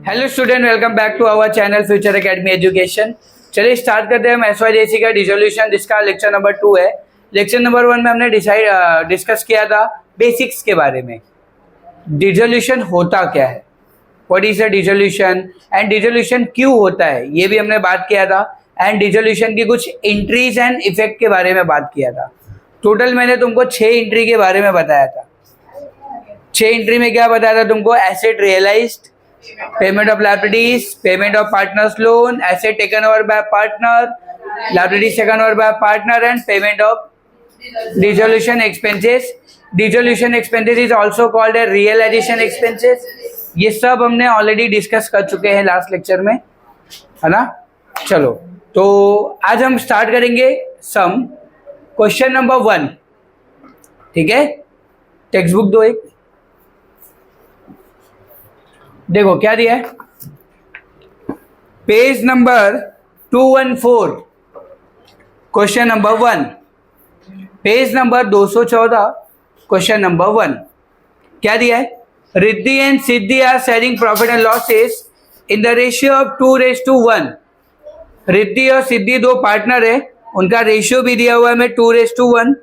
Hello student, welcome back to our channel future academy education. चलिए start करते हैं हम SYJC का डिसोल्यूशन, जिसका लेक्चर नंबर 2 है। लेक्चर नंबर 1 में हमने डिस्कस किया था बेसिक्स के बारे में। डिसोल्यूशन होता क्या है, what is a dissolution and dissolution क्यों होता है, ये भी हमने बात किया था। एंड डिसोल्यूशन की कुछ एंट्रीज एंड इफेक्ट के बारे में बात किया था। टोटल मैंने तुमको 6 एंट्री के बारे में बताया था। 6 एंट्री में क्या बताया था तुमको? Asset realised, payment of liabilities, payment of partners loan, asset taken over by partner, liabilities taken over by partner and payment of dissolution expenses. Dissolution expenses is also called a realisation expenses. ये सब हमने already discuss कर चुके हैं last lecture में, है ना। चलो, तो आज हम स्टार्ट करेंगे सम क्वेश्चन नंबर 1। ठीक है, टेक्स्ट बुक दो एक। देखो क्या दिया है, page number 214, question number 1। Page number 214, question number 1। क्या दिया है? Riddhi and Siddhi are sharing profit and losses in the ratio of 2:1। Riddhi और सिद्धि दो पार्टनर है, उनका रेशियो भी दिया हुआ है में 2:1।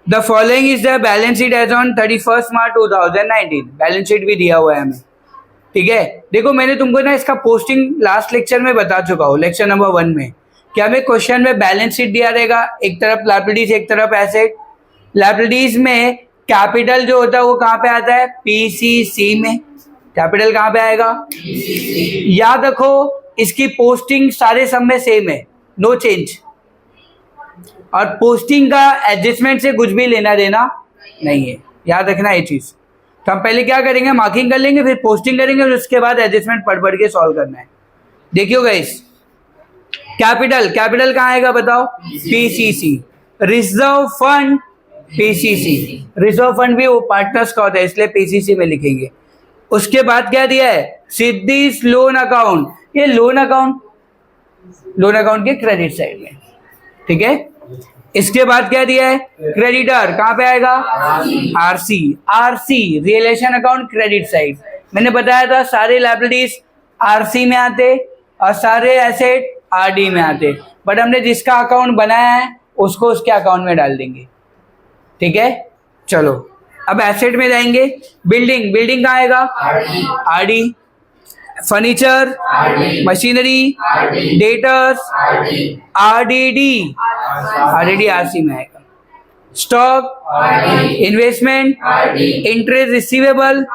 The following is the balance sheet as on 31 March 2019। Balance sheet भी दिया हुआ है हमें। ठीक है, देखो मैंने तुमको ना इसका पोस्टिंग लास्ट लेक्चर में बता चुका हूँ, लेक्चर नंबर 1 में। क्या हमें क्वेश्चन में बैलेंस शीट दिया रहेगा, एक तरफ लायबिलिटीज एक तरफ एसेट। लायबिलिटीज में कैपिटल जो होता है वो कहाँ पे आता है? PCC में। कैपिटल कहाँ पे आएगा? याद रखो इसकी पोस्टिंग सारे सब में सेम है, नो चेंज। और पोस्टिंग का एडजस्टमेंट से कुछ भी लेना देना नहीं है, याद रखना ये चीज। तो हम पहले क्या करेंगे, मार्किंग कर लेंगे, फिर पोस्टिंग करेंगे और उसके बाद एडजस्टमेंट पढ़ के सॉल्व करना है। देखियो गाइस, कैपिटल कहाँ आएगा बताओ? PCC। Reserve fund PCC। Reserve fund भी वो पार्टनर्स का होता है, इसलिए PCC में लिखेंगे। उसके बाद क्या दिया है? Siddhis loan account. ये लोन अकाउंट के क्रेडिट साइड में। ठीक है, इसके बाद क्या दिया है? क्रेडिटर कहाँ पे आएगा? RC realisation account credit side. मैंने बताया था सारे लायबिलिटीज RC में आते और सारे एसेट RD में आते, बट हमने जिसका अकाउंट बनाया है उसको उसके अकाउंट में डाल देंगे। ठीक है, चलो अब एसेट में जाएंगे। बिल्डिंग कहाँ आएगा? RD। Furniture, machinery, debtors, RDD RC में आएगा। Stock, investment, interest receivable,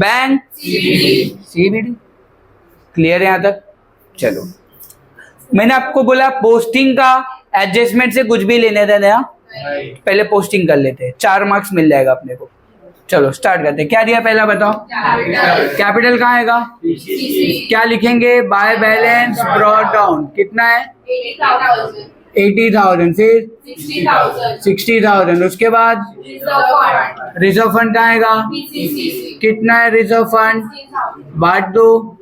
bank, CBD। Clear है यहाँ तक? चलो, मैंने आपको बोला पोस्टिंग का एडजस्टमेंट से कुछ भी लेने देना, पहले पोस्टिंग कर लेते हैं, 4 मार्क्स मिल जाएगा अपने को। चलो स्टार्ट करते हैं। क्या दिया पहला बताओ? कैपिटल कहाँ आएगा? क्या लिखेंगे? By balance brought down. कितना है? 80,000। फिर 60,000। उसके बाद रिजर्व फंड कहाँ आएगा? कितना है रिजर्व फंड? बांट दो।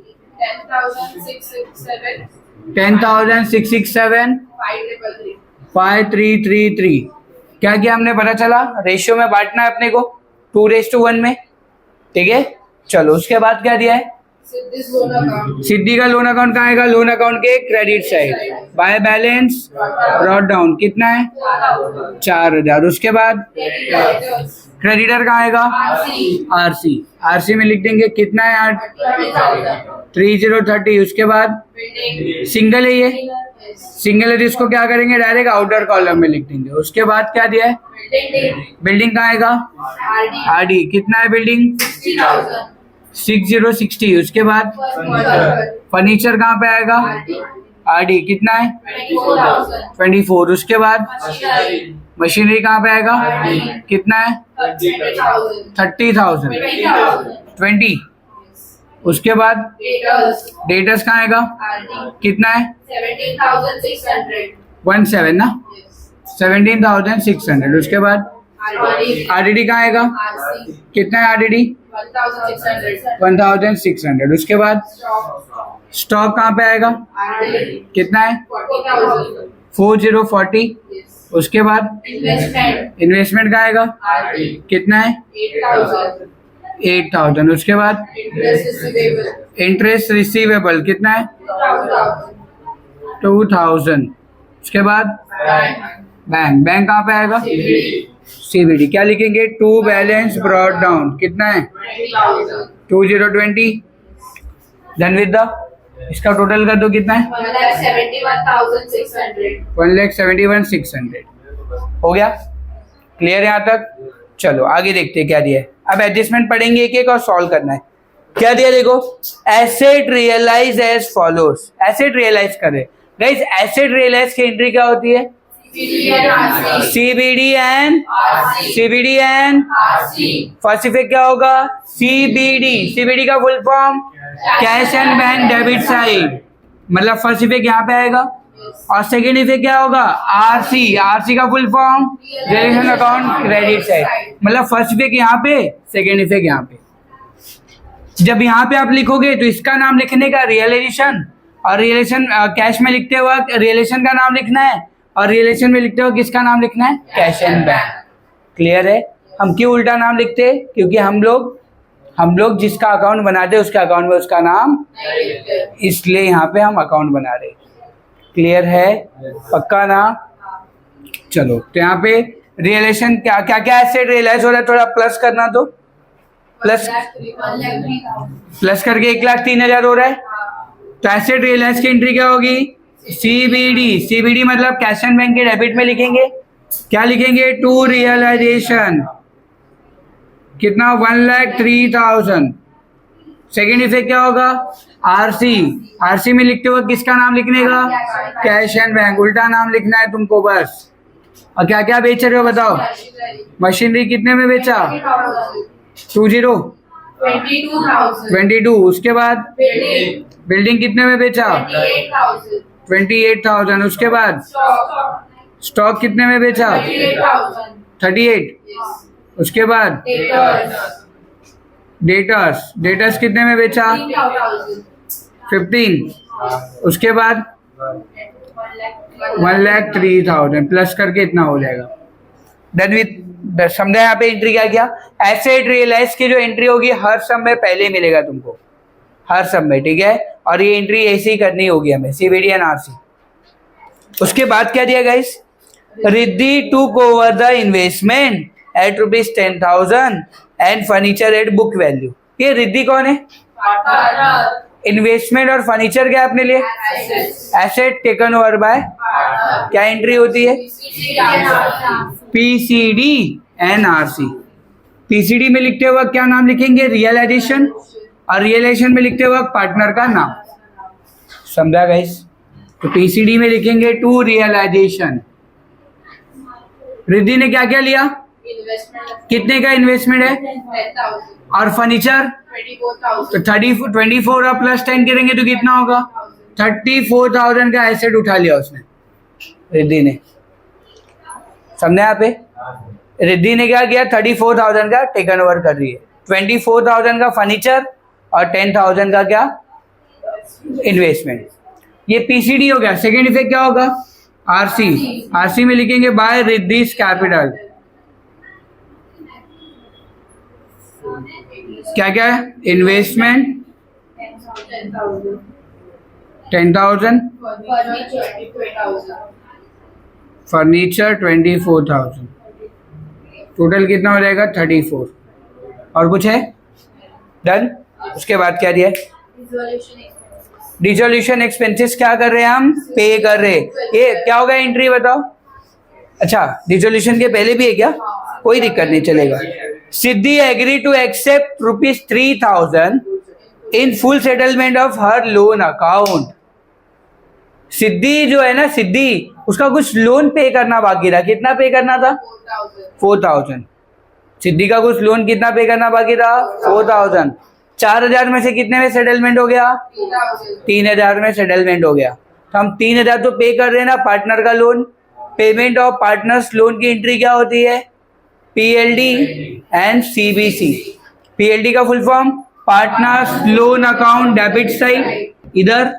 10,667 5333। क्या किया हमने? पता चला रेशियो में बांटना है अपने को 2:1 में। ठीक है, चलो उसके बाद क्या दिया है? सिद्धि का लोन अकाउंट कहाँ आएगा? लोन अकाउंट के credit side. By balance brought down. कितना है? 4,000। उसके बाद क्रेडिटर कहाँ आएगा? RC में लिख देंगे। कितना है? 3030। उसके बाद सिंगल है, ये सिंगल है, इसको क्या करेंगे? डायरेक्ट आउटर कॉलम में लिख देंगे। उसके बाद क्या दिया है? बिल्डिंग कहाँ आएगा? RD। कितना है बिल्डिंग? 6060। उसके बाद फर्नीचर कहाँ पे आएगा? RD। कितना है? 24। उसके बाद मशीनरी कहाँ पे आएगा? कितना है? 30,000 20। उसके बाद डेटर्स कहाँ आएगा? कितना है? 17 ना, 17,600। उसके बाद RDD कहाँ आएगा? कितना है RDD? 1,600। उसके बाद स्टॉक कहाँ पे आएगा? कितना है? 4040। उसके बाद इन्वेस्टमेंट कहाँ आएगा? कितना है? 8,000। उसके बाद इंटरेस्ट रिसीवेबल कितना है? 2,000। उसके बाद बैंक कहाँ पे आएगा? CBD। क्या लिखेंगे? टू बैलेंस ब्रॉट डाउन कितना है? 2020। डन विद द, इसका टोटल कर दो कितना है? 1,71,600 हो गया। क्लियर है यहाँ तक? चलो आगे देखते हैं क्या दिया है। अब एडजस्टमेंट पढ़ेंगे एक एक और सॉल्व करना है। क्या दिया देखो, asset realise as follows. Asset realise करे गाइस, एसेट रियलाइज की एंट्री क्या होती है? CBD एंड फर्स्ट इफेक्ट क्या होगा? CBD का full form cash and bank debit side, मतलब फर्स्ट इफेक्ट यहाँ पे आएगा। और सेकेंड इफेक्ट क्या होगा? RC का full form realisation account credit side, मतलब फर्स्ट इफेक्ट यहाँ पे, सेकेंड इफेक्ट यहाँ पे। जब यहाँ पे आप लिखोगे तो इसका नाम लिखने का रियलाइजेशन, और रियलेशन कैश में लिखते वक्त रियलेशन का नाम लिखना है, और रियलेशन में लिखते वक्त किसका नाम लिखना है? Cash and bank. क्लियर है? हम क्यों उल्टा नाम लिखते हैं? क्योंकि हम लोग जिसका अकाउंट बनाते हैं उसके अकाउंट में उसका नाम, इसलिए यहाँ पे हम अकाउंट बना रहे। क्लियर है? पक्का ना? चलो तो यहाँ पे रियलेशन क्या क्या क्या एसेट रियलाइज हो रहा है, थोड़ा प्लस करना, तो प्लस करके 1,03,000 हो रहा है। तो एसेट रियलाइज की एंट्री क्या होगी? CBD मतलब कैश एंड बैंक के डेबिट में लिखेंगे। क्या लिखेंगे? टू रियलाइजेशन कितना? 1,03,000। सेकेंड इफेक्ट क्या होगा? RC में लिखते हुए किसका नाम लिखने का? Cash and bank. उल्टा नाम लिखना है तुमको बस। और क्या क्या बेच रहे हो बताओ? मशीनरी कितने में बेचा? 22। उसके बाद बिल्डिंग कितने में बेचा? 28,000। उसके बाद स्टॉक कितने में बेचा? 38। उसके बाद डेटर्स कितने में बेचा? 15। उसके बाद 1,03,000 प्लस करके इतना हो जाएगा। डन विथ, समझा यहाँ पे एंट्री क्या किया? एसेट रियलाइज की जो एंट्री होगी हर सम में पहले मिलेगा तुमको, हर सम में, ठीक है? और ये एंट्री ऐसी ही करनी होगी हमें, CBD एंड RC। उसके बाद क्या दिया guys? Riddhi took over the investment at ₹10,000 and furniture at book value. ये रिद्धि कौन है? इन्वेस्टमेंट और फर्नीचर क्या अपने लिए? एसेट टेकन ओवर बाय, क्या एंट्री होती है? PCD and RC। PCD में लिखते वक्त क्या नाम लिखेंगे? रियलाइजेशन, और रियलाइजेशन में लिखते वक्त पार्टनर का नाम। समझा गाइस? तो PCD में लिखेंगे टू रियलाइजेशन। रिद्धि ने क्या क्या लिया? कितने का इन्वेस्टमेंट है? 10,000। और फर्नीचर 24,000। तो 24 और प्लस 10 करेंगे तो कितना होगा? 34,000 का एसेट उठा लिया उसने, रिद्धि ने। समझे यहाँ पे? रिद्धि ने क्या किया? 34,000 का टेकन ओवर कर रही है। 24,000 का फर्नीचर और 10,000 का क्या? इन्वेस्टमेंट। ये PCD हो गया। सेकेंड इफेक्ट क्या होगा? RC में लिखेंगे बाय रिद्धिस कैपिटल। क्या क्या है? इन्वेस्टमेंट 10,000, फर्नीचर 24,000, टोटल कितना हो जाएगा? 34। और कुछ है? डन। उसके बाद क्या दिया? डिसोल्यूशन एक्सपेंसेस क्या कर रहे हैं हम? पे कर रहे हैं। ये क्या होगा एंट्री बताओ? अच्छा, डिसोल्यूशन के पहले भी है क्या? कोई दिक्कत नहीं, चलेगा। Siddhi agree to accept ₹3,000 in full settlement of her loan account. Siddhi जो है ना, सिद्धि, उसका कुछ लोन पे करना बाकी था। कितना पे करना था? 4,000। सिद्धि का कुछ लोन कितना पे करना बाकी था? 4,000। 4,000 में से कितने में सेटलमेंट हो गया? 3,000 में सेटलमेंट हो गया। तो हम 3,000 तो पे कर रहे हैं ना, पार्टनर का loan. Payment of partners loan की एंट्री क्या होती है? PLD and CBC। PLD का full form partners loan account debit side इधर,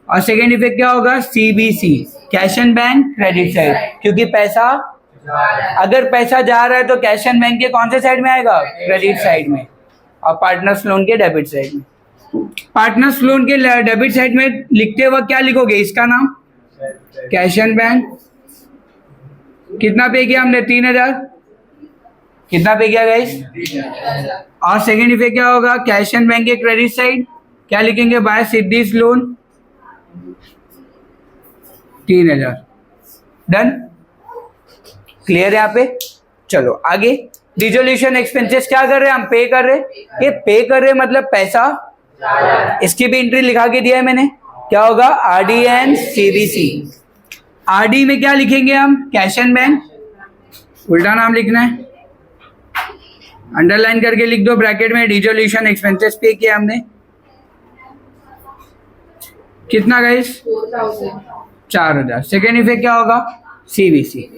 और सेकेंड इफेक्ट क्या होगा? CBC cash and bank credit side. क्योंकि पैसा, अगर पैसा जा रहा है तो कैश एंड बैंक के कौन से साइड में आएगा? क्रेडिट साइड में। और पार्टनर्स लोन के डेबिट साइड में। पार्टनर्स लोन के डेबिट साइड में लिखते वक्त क्या लिखोगे? इसका नाम कैश एंड बैंक। कितना पे किया हमने? 3000। कितना पे किया गाइस? और सेकेंड इफेक्ट क्या होगा? कैश एंड बैंक के क्रेडिट साइड क्या लिखेंगे? By Siddhi's loan 3000। Done, clear है यहाँ पे? चलो आगे। डिसोल्यूशन एक्सपेंसेस क्या कर रहे हैं हम? पे कर रहे हैं। ये पे कर रहे हैं मतलब पैसा, इसकी भी एंट्री लिखा के दिया है मैंने। क्या होगा? RD and CBC. आरडी में क्या लिखेंगे हम? Cash and bank. उल्टा नाम लिखना है, अंडरलाइन करके लिख दो ब्रैकेट में। डिसोल्यूशन एक्सपेंसेस पे किया हमने कितना गाइस? 4000। सेकेंड इफेक्ट क्या होगा? सीबीसी।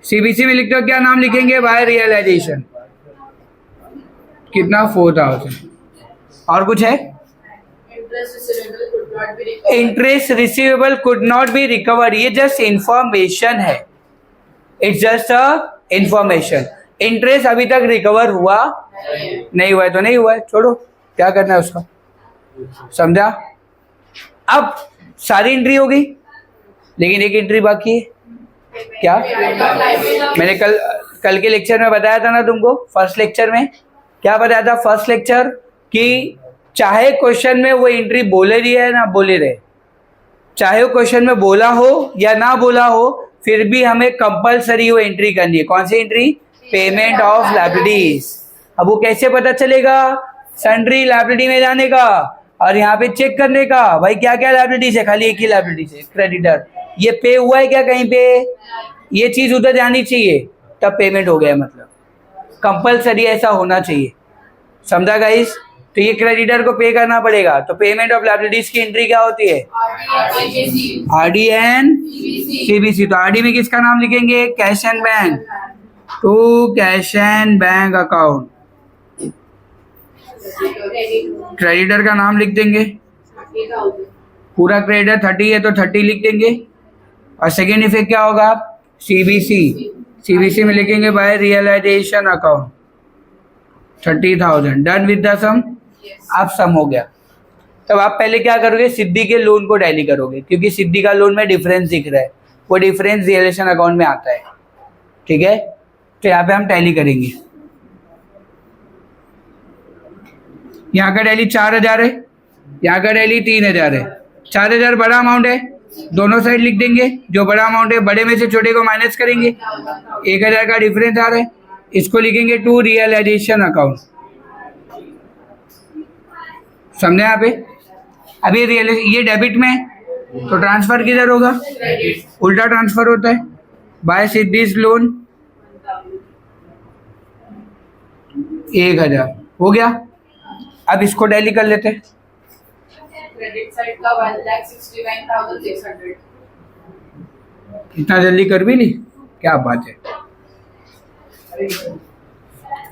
सीबीसी में लिखते हो क्या नाम लिखेंगे? By realisation. कितना? 4000। और कुछ है? Interest receivable could not be recover. ये जस्ट इंफॉर्मेशन है, it's just a information. Interest अभी तक रिकवर हुआ नहीं हुआ है तो नहीं हुआ है, छोड़ो, क्या करना है उसका, समझा? अब सारी एंट्री हो गई, लेकिन एक एंट्री बाकी है। क्या? मैंने कल के लेक्चर में बताया था ना तुमको, फर्स्ट लेक्चर में क्या बताया था? फर्स्ट लेक्चर कि चाहे क्वेश्चन में वो एंट्री बोले रही है ना बोले रहे, चाहे वो क्वेश्चन में बोला हो या ना बोला हो, फिर भी हमें कंपलसरी वो एंट्री करनी है। कौन सी एंट्री? Payment of liabilities. अब वो कैसे पता चलेगा? सन्ड्री लायबिलिटी में जाने का और यहाँ पे चेक करने का, भाई क्या क्या लायबिलिटीज है? खाली एक ही लायबिलिटीज है, क्रेडिटर। ये पे हुआ है क्या कहीं पे? ये चीज उधर जानी चाहिए, तब पेमेंट हो गया। मतलब कंपलसरी ऐसा होना चाहिए, समझा गाइस? तो ये क्रेडिटर को पे करना पड़ेगा। तो पेमेंट ऑफ लायबिलिटीज की एंट्री क्या होती है? RD and CBC. तो आरडी में किसका नाम लिखेंगे? Cash and bank. To cash and bank account. Creditor का नाम लिख देंगे, पूरा क्रेडिटर 30 है तो 30 लिख देंगे। और सेकेंड इफेक्ट क्या होगा? सीबीसी। सीबीसी में लिखेंगे by realisation account 30,000। Done with the sum. अब सम हो गया, तब आप पहले क्या करोगे? सिद्धि के लोन को टैली करोगे, क्योंकि सिद्धि का लोन में डिफरेंस दिख रहा है, वो डिफरेंस रियलाइजेशन अकाउंट में आता है। ठीक है, तो यहाँ पे हम टैली करेंगे। यहाँ का टैली 4000 है, यहाँ का टैली 3000 है। 4000 बड़ा अमाउंट है, दोनों साइड लिख देंगे। जो बड़ा अमाउंट है, बड़े में से छोटे को माइनस करेंगे। 1000 का डिफरेंस आ रहा है, इसको लिखेंगे टू रियलाइजेशन अकाउंट। समझे यहाँ पे? अभी ये डेबिट में, तो ट्रांसफर किधर होगा? उल्टा ट्रांसफर होता है। बाय सिद्धीज लोन 1000 हो गया। अब इसको टैली कर लेते हैं। क्रेडिट साइड का 1,69,600। इतना जल्दी कर भी ली, क्या बात है।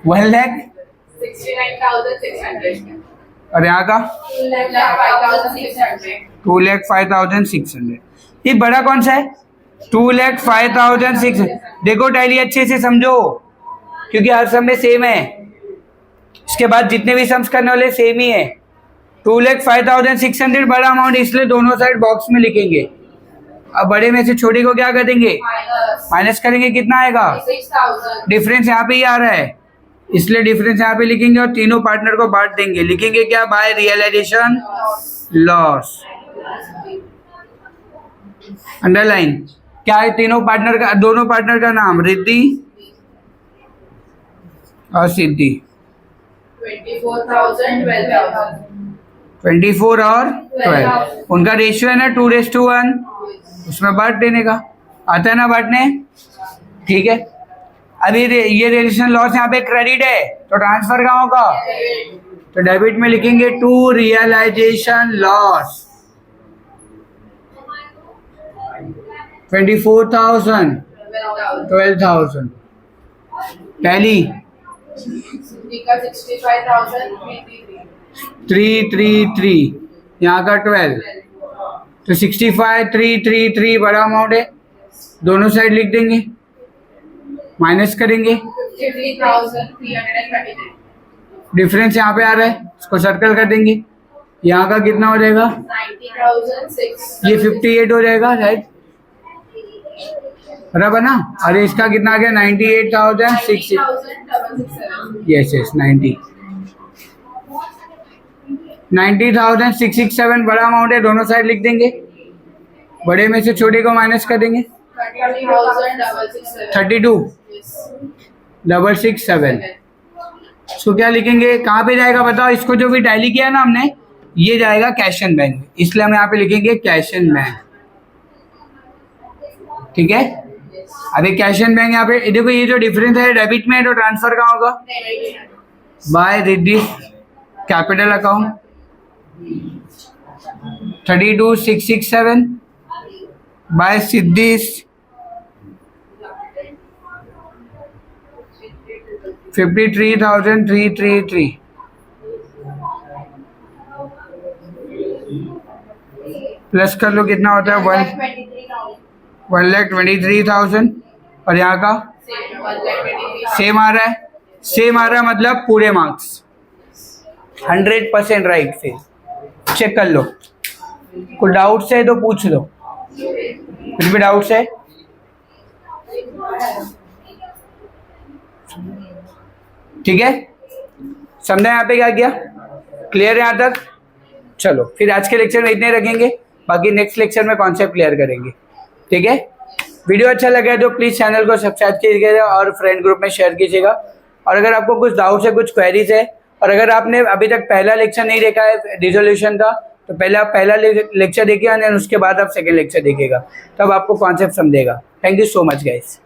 1,69,600 और यहाँ का 2,05,600। 2,05,600। ये बड़ा कौन सा है? 2,05,600। देखो टैली अच्छे से समझो, क्योंकि हर सम में सेम है। इसके बाद जितने भी सम्स करने वाले सेम ही है। 2,05,600 बड़ा अमाउंट, इसलिए दोनों साइड बॉक्स में लिखेंगे। अब बड़े में से छोटे को क्या कर देंगे? माइनस करेंगे। कितना आएगा? 6,000। डिफरेंस यहाँ पे ही आ रहा है, इसलिए डिफरेंस यहाँ पे लिखेंगे और तीनों पार्टनर को बांट देंगे। लिखेंगे क्या? By realisation loss. अंडरलाइन। क्या है? तीनों पार्टनर का, दोनों पार्टनर का नाम रिद्धि और सिद्धि। 24,000, 12,000। 24 और 12, उनका रेशियो है ना 2:1, उसमें बांट देने का। आता है ना बांटने? ठीक है। अभी ये रिलेशन लॉस यहाँ पे क्रेडिट है, तो ट्रांसफर कहाँ होगा? तो डेबिट में लिखेंगे टू रियलाइजेशन लॉस 24,000, 12,000। टैली 333, यहाँ का 12, तो 65,333 बड़ा अमाउंट है। दोनों साइड लिख देंगे, माइनस करेंगे। 53,333। डिफरेंस यहाँ पे आ रहा है, इसको सर्कल कर देंगे। यहाँ का कितना हो जाएगा, 90,006. ये 58 हो जाएगा राइट, बराबर ना। और इसका कितना आ गया, 98,006। 90,667. यस यस 90,667 बड़ा अमाउंट है, दोनों साइड लिख देंगे। बड़े में से छोटे को माइनस कर देंगे, 30,667. 32,667। इसको क्या लिखेंगे, कहाँ पे जाएगा बताओ। इसको जो भी टैली किया ना हमने, ये जाएगा कैश एंड बैंक, इसलिए हम यहाँ पे लिखेंगे कैश एंड बैंक। ठीक है, अभी कैश एंड बैंक यहाँ पे देखो, ये जो डिफरेंस है डेबिट में है तो ट्रांसफर कहाँ होगा, by Riddhi capital account 32,667 by Siddhi's 53,333। Plus कर लो कितना होता है, 1,23,000। और यहाँ का सेम आ रहा है, सेम आ रहा है मतलब पूरे मार्क्स 100% राइट। फिर चेक कर लो, कोई डाउट्स है तो पूछ लो, कुछ भी डाउट्स है। ठीक है, समझा यहाँ पे क्या किया, क्लियर है यहाँ तक। चलो फिर आज के लेक्चर में इतने रखेंगे, बाकी नेक्स्ट लेक्चर में कॉन्सेप्ट क्लियर करेंगे। ठीक है, वीडियो अच्छा लगा है तो प्लीज़ चैनल को सब्सक्राइब कीजिएगा और फ्रेंड ग्रुप में शेयर कीजिएगा। और अगर आपको कुछ डाउट्स है, कुछ क्वेरीज है, और अगर आपने अभी तक पहला लेक्चर नहीं देखा है रिजोल्यूशन का, तो पहले आप पहला लेक्चर देखिए और उसके बाद आप सेकेंड लेक्चर देखिएगा, तब आपको कॉन्सेप्ट समझेगा। Thank you so much guys.